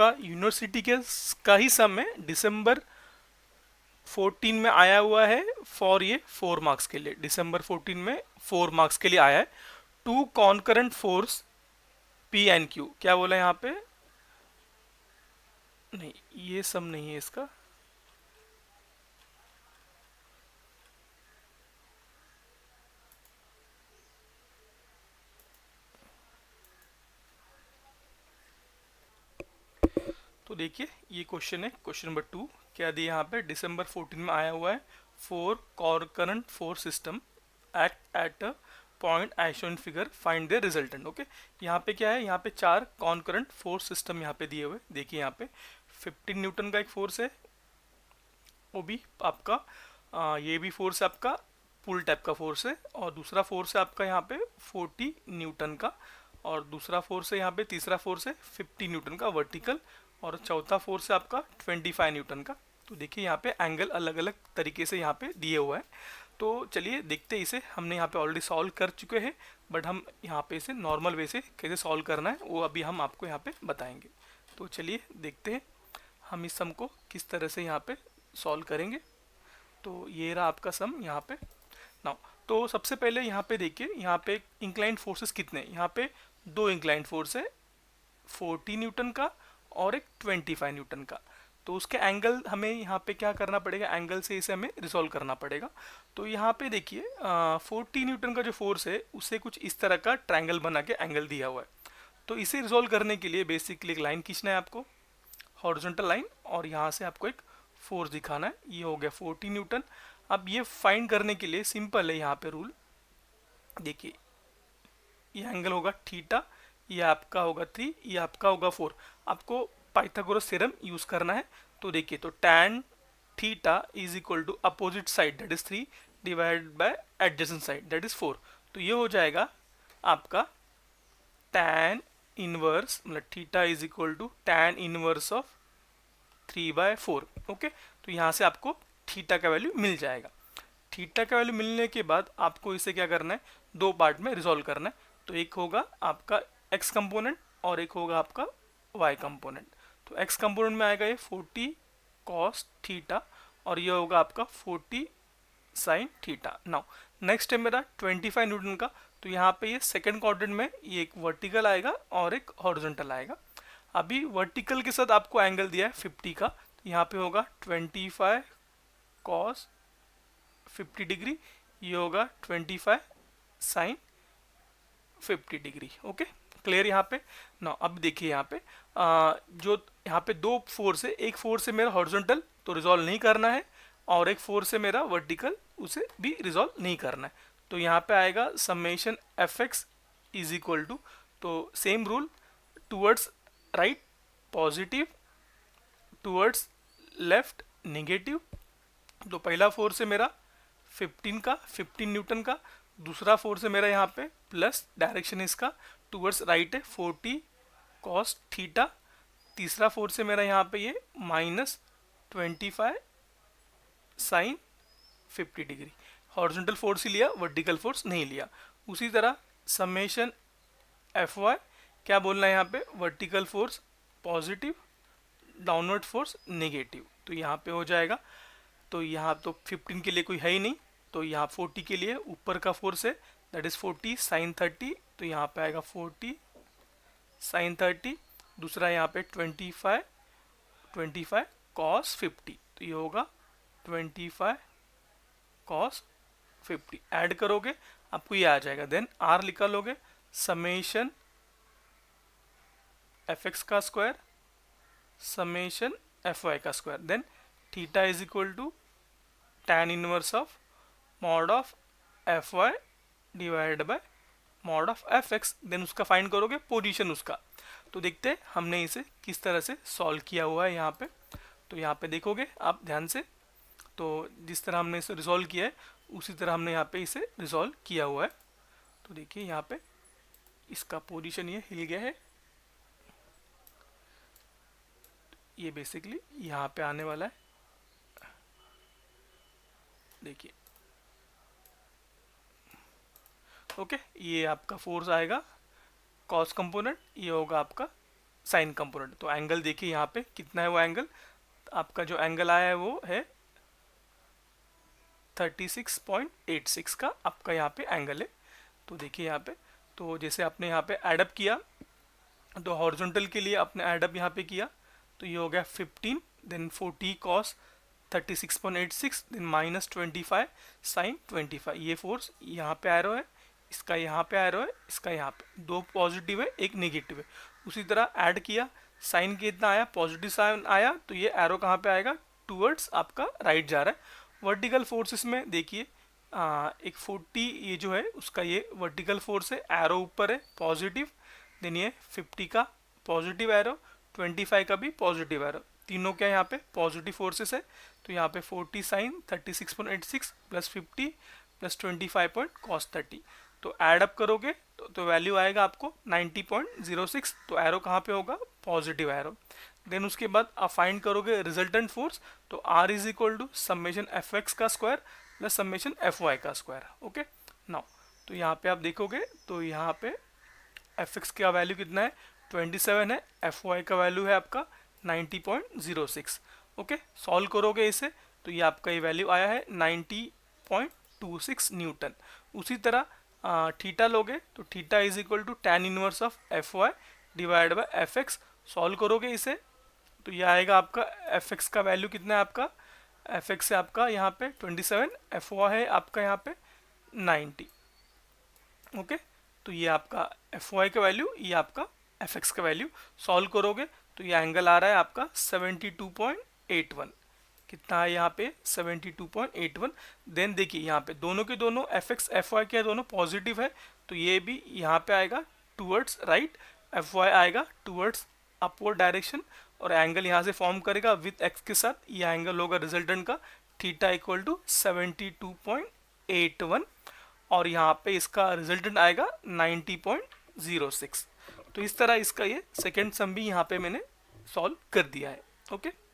आपका यूनिवर्सिटी के का ही सम है, दिसंबर 14 में आया हुआ है फॉर ये 4 मार्क्स के लिए, दिसंबर 14 में 4 मार्क्स के लिए आया है। Two concurrent force P and Q, क्या बोला यहाँ पे, नहीं ये सम नहीं है इसका, तो देखिए ये क्वेश्चन है, क्वेश्चन नंबर 2। क्या दिया यहाँ पे, दिसंबर 14 में आया हुआ है, four concurrent force system act at a point as shown figure, find the resultant. Okay, यहाँ पे क्या है, यहाँ पे 4 कॉन्करेंट फोर्स सिस्टम यहाँ पे दिए हुए, देखिए यहाँ पे 15 न्यूटन का एक फोर्स है, वो भी आपका ये भी फोर्स है आपका पुल टाइप का फोर्स है, और दूसरा फोर्स है आपका यहाँ पे 40 न्यूटन का, और दूसरा फोर्स है यहाँ पे, तीसरा फोर्स है 50 न्यूटन का वर्टिकल, और चौथा फोर्स है आपका 25 न्यूटन का। तो देखिए यहाँ पे एंगल अलग अलग तरीके से यहाँ पे दिए हुआ है। तो चलिए देखते हैं इसे, हमने यहाँ पे ऑलरेडी सॉल्व कर चुके हैं, बट हम यहाँ पे इसे नॉर्मल वे से कैसे सॉल्व करना है वो अभी हम आपको यहाँ पे बताएंगे। तो चलिए देखते हैं हम इस सम को किस तरह से यहाँ पे सॉल्व करेंगे। तो ये रहा आपका सम यहाँ पे नाउ। तो सबसे पहले यहाँ पे देखिए, यहाँ पे इंक्लाइंड फोर्सेस कितने, यहाँ पे दो इंक्लाइंड फोर्स है, 40 न्यूटन का और एक 25 न्यूटन का। तो उसके एंगल हमें यहाँ पे क्या करना पड़ेगा, एंगल से इसे हमें रिजॉल्व करना पड़ेगा। तो यहाँ पे देखिए 40 न्यूटन का जो फोर्स है उसे कुछ इस तरह का ट्रायंगल बना के एंगल दिया हुआ है। तो इसे रिजॉल्व करने के लिए बेसिकली एक लाइन खींचना है आपको, हॉरिजॉन्टल लाइन, और यहाँ से आपको एक फोर्स दिखाना है, ये हो गया 40 न्यूटन। अब ये फाइंड करने के लिए सिंपल है, यहाँ पे रूल देखिए, ये एंगल होगा थीटा, ये आपका होगा 3, ये आपका होगा 4। आपको पाइथागोरस थ्योरम यूज करना है। तो देखिए, तो tan theta is equal to opposite side that is 3 divide by adjacent side that is 4। तो ये हो जाएगा आपका tan इनवर्स, मतलब theta is equal to tan inverse of 3/4। Okay, तो यहाँ से आपको थीटा का वैल्यू मिल जाएगा। थीटा का वैल्यू मिलने के बाद आपको इसे क्या करना है, दो पार्ट में रिजॉल्व करना है। तो एक होगा आपका एक्स कंपोनेंट और एक होगा आपका वाई कंपोनेंट। तो एक्स कंपोनेंट में आएगा ये 40 कॉस थीटा, और ये होगा आपका 40 साइन थीटा। नाउ नेक्स्ट है मेरा 25 न्यूटन का। तो यहाँ पे ये सेकंड क्वाड्रेंट में ये एक वर्टिकल आएगा और एक हॉरिजॉन्टल आएगा। अभी वर्टिकल के साथ आपको एंगल दिया है 50 का, तो यहाँ पे होगा 25 कॉस 50 डिग्री, ये होगा 25 साइन 50 डिग्री। ओके, क्लियर यहाँ पे ना। अब देखिए यहाँ पे जो यहाँ पे दो फोर्स है, एक फोर्स है मेरा हॉरिजॉन्टल, तो रिजॉल्व नहीं करना है, और एक फोर्स है मेरा वर्टिकल, उसे भी रिजॉल्व नहीं करना है। तो यहाँ पे आएगा summation F x is equal to, तो same rule, towards right positive, towards left negative. तो पहला फोर्स है मेरा 15 न्यूटन का, दूसरा फोर्स है मेरा यहाँ पे प्लस, डायरेक्शन इसका टूवर्ड्स राइट है 40 कॉस थीटा, तीसरा फोर्स है मेरा यहाँ पे ये -25 साइन 50 डिग्री। हॉरिजॉन्टल फोर्स ही लिया, वर्टिकल फोर्स नहीं लिया। उसी तरह समेशन एफ वाई, क्या बोलना है यहाँ पे, vertical force positive, downward force negative. तो यहाँ पे हो जाएगा, तो यहाँ तो 15 के लिए कोई है ही नहीं, तो यहाँ 40 के लिए ऊपर का फोर्स है दैट इज 40 साइन 30, तो यहाँ पे आएगा 40 साइन 30, दूसरा यहाँ पे 25 कॉस 50, तो ये होगा 25 कॉस 50। ऐड करोगे आपको ये आ जाएगा, देन आर निकाल लोगे, समेशन एफ एक्स का स्क्वायर समेशन एफ वाई का square, then theta is equal to tan inverse of mod of f y divide by mod of f x, then उसका find करोगे पोजीशन उसका। तो देखते हैं हमने इसे किस तरह से सॉल्व किया हुआ है यहाँ पे। तो यहाँ पे देखोगे आप ध्यान से, तो जिस तरह हमने इसे रिजॉल्व किया है उसी तरह हमने यहाँ पे इसे रिजॉल्व किया हुआ है। तो देखिए यहाँ पे इसका पोजीशन ये हिल गया है, ये बेसिकली यहाँ पे आने वाला है, देखिए ओके। ये आपका फोर्स आएगा कॉस कंपोनेंट, ये होगा आपका साइन कंपोनेंट। तो एंगल देखिए यहाँ पे कितना है, वो एंगल आपका जो एंगल आया है वो है 36.86 का आपका यहाँ पे एंगल है। तो देखिए यहाँ पे, तो जैसे आपने यहाँ पे एडअप किया, तो हॉरिजॉन्टल के लिए आपने एडअप यहाँ पे किया, तो ये हो गया 15, then 40 cos 36.86, then minus 25 sine 25। ये फोर्स यहाँ पे एरो है, इसका यहाँ पे एरो है, इसका यहाँ पे, दो पॉजिटिव है एक नेगेटिव है। उसी तरह ऐड किया, साइन कितना आया, पॉजिटिव साइन आया, तो ये एरो कहाँ पे आएगा, टूवर्ड्स आपका राइट जा रहा है। वर्टिकल फोर्सेस में देखिए एक 40 ये जो है उसका ये वर्टिकल फोर्स है, एरो ऊपर है पॉजिटिव, देन ये 50 का पॉजिटिव एरो, 25 का भी पॉजिटिव एरो, तीनों क्या यहाँ पे पॉजिटिव फोर्सेस है। तो यहाँ पे 40 sine 36.86 plus 50 plus 25 point cos 30, तो एड अप करोगे तो वैल्यू आएगा आपको 90.06। तो एरो कहाँ पे होगा, पॉजिटिव एरो। देन उसके बाद आप फाइंड करोगे रिजल्टेंट फोर्स, तो R is equal to summation F x का square plus summation F y का स्क्वायर। ओके नाउ, तो यहाँ पे आप देखोगे तो यहाँ पे एफ एक्स का वैल्यू कितना है 27 है, एफ वाई का वैल्यू है आपका 90.06। ओके सॉल्व करोगे इसे तो ये आपका ये वैल्यू आया है 90.26 न्यूटन। उसी तरह थीटा लोगे तो theta is equal to tan inverse of f y divide by f x. Solve करोगे इसे तो ये आएगा आपका एफ एक्स का वैल्यू कितना है, आपका एफ एक्स है आपका यहाँ पे 27, एफ वाई है आपका यहाँ पे 90। ओके तो ये आपका एफ वाई का वैल्यू, ये आपका एफ एक्स का वैल्यू। सॉल्व करोगे तो ये एंगल आ रहा है आपका 72.81, कितना है यहाँ पे 72.81। देन देखिए यहाँ पे दोनों के दोनों एफ एक्स एफ वाई के दोनों पॉजिटिव है, तो ये भी यहाँ पे आएगा टूवर्ड्स राइट, एफ वाई आएगा टूवर्ड्स अपवर्ड डायरेक्शन, और एंगल यहाँ से फॉर्म करेगा विथ एक्स के साथ, ये एंगल होगा रिजल्टेंट का थीटा इक्वल टू 72.81, और यहाँ पे इसका रिजल्टेंट आएगा 90.06। तो इस तरह इसका ये सेकेंड सम भी यहाँ पे मैंने सॉल्व कर दिया है। ओके।